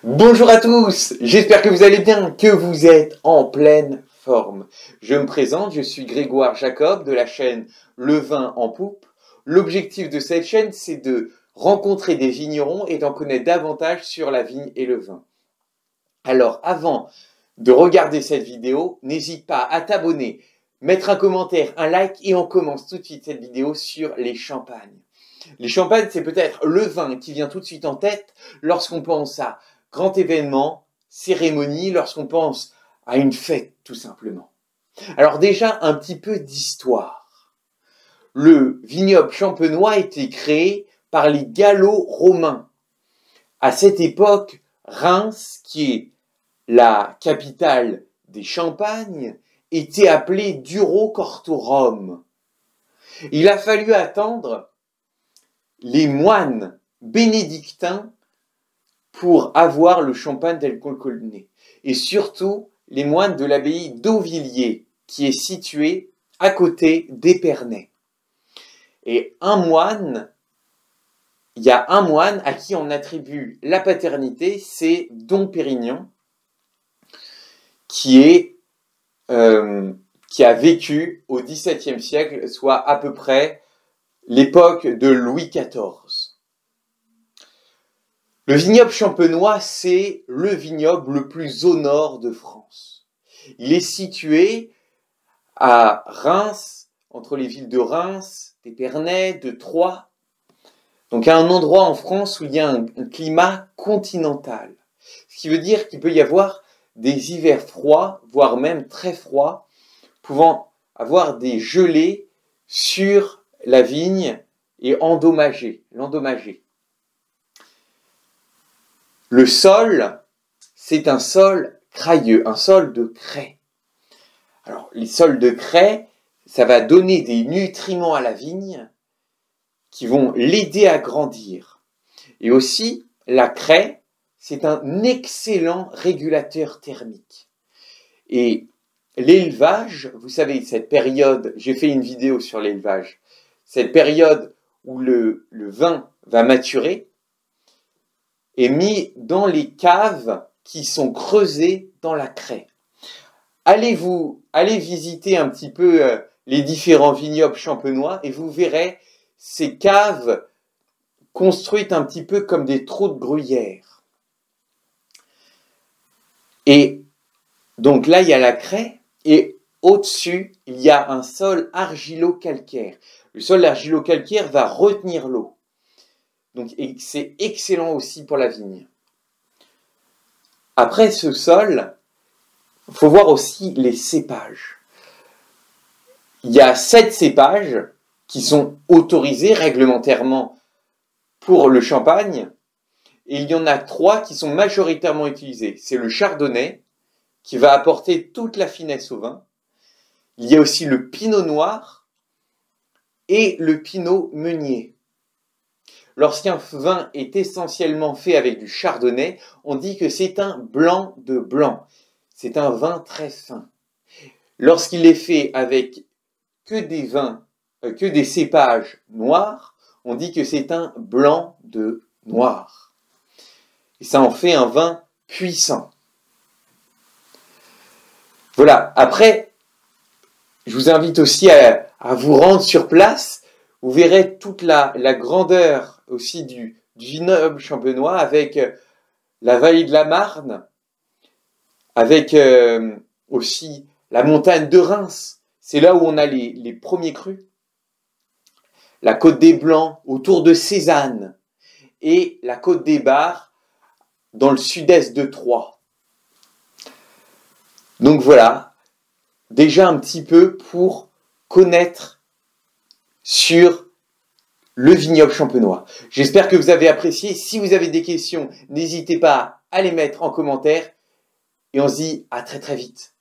Bonjour à tous, j'espère que vous allez bien, que vous êtes en pleine forme. Je me présente, je suis Grégoire Jacob de la chaîne Le Vin en Poupe. L'objectif de cette chaîne, c'est de rencontrer des vignerons et d'en connaître davantage sur la vigne et le vin. Alors, avant de regarder cette vidéo, n'hésite pas à t'abonner, mettre un commentaire, un like et on commence tout de suite cette vidéo sur les champagnes. Les champagnes, c'est peut-être le vin qui vient tout de suite en tête lorsqu'on pense à grand événement, cérémonie, lorsqu'on pense à une fête, tout simplement. Alors déjà, un petit peu d'histoire. Le vignoble champenois a été créé par les Gallo-Romains. À cette époque, Reims, qui est la capitale des Champagnes, était appelée Duro-Cortorum. Il a fallu attendre les moines bénédictins pour avoir le champagne tel qu'on le connaît. Et surtout, les moines de l'abbaye d'Auvilliers, qui est située à côté d'Épernay. Et il y a un moine à qui on attribue la paternité, c'est Dom Pérignon, qui a vécu au XVIIe siècle, soit à peu près l'époque de Louis XIV. Le vignoble champenois, c'est le vignoble le plus au nord de France. Il est situé à Reims, entre les villes de Reims, d'Épernay, de Troyes. Donc à un endroit en France où il y a un climat continental. Ce qui veut dire qu'il peut y avoir des hivers froids, voire même très froids, pouvant avoir des gelées sur la vigne et l'endommager. Le sol, c'est un sol crayeux, un sol de craie. Alors, les sols de craie, ça va donner des nutriments à la vigne qui vont l'aider à grandir. Et aussi, la craie, c'est un excellent régulateur thermique. Et l'élevage, vous savez, cette période, j'ai fait une vidéo sur l'élevage, cette période où le vin va maturer, est mis dans les caves qui sont creusées dans la craie. Allez visiter un petit peu les différents vignobles champenois et vous verrez ces caves construites un petit peu comme des trous de gruyère. Et donc là, il y a la craie et au-dessus, il y a un sol argilo-calcaire. Le sol argilo-calcaire va retenir l'eau. Donc c'est excellent aussi pour la vigne. Après ce sol, il faut voir aussi les cépages. Il y a 7 cépages qui sont autorisés réglementairement pour le champagne. Et il y en a 3 qui sont majoritairement utilisés. C'est le chardonnay, qui va apporter toute la finesse au vin. Il y a aussi le pinot noir et le pinot meunier. Lorsqu'un vin est essentiellement fait avec du chardonnay, on dit que c'est un blanc de blanc. C'est un vin très fin. Lorsqu'il est fait avec que des cépages noirs, on dit que c'est un blanc de noir. Et ça en fait un vin puissant. Voilà. Après, je vous invite aussi à vous rendre sur place. Vous verrez toute la grandeur aussi du vignoble champenois avec la vallée de la Marne, avec aussi la montagne de Reims. C'est là où on a les premiers crus. La côte des Blancs autour de Cézanne et la côte des Bars dans le sud-est de Troyes. Donc voilà, déjà un petit peu pour connaître sur le vignoble champenois. J'espère que vous avez apprécié. Si vous avez des questions, n'hésitez pas à les mettre en commentaire. Et on se dit à très très vite.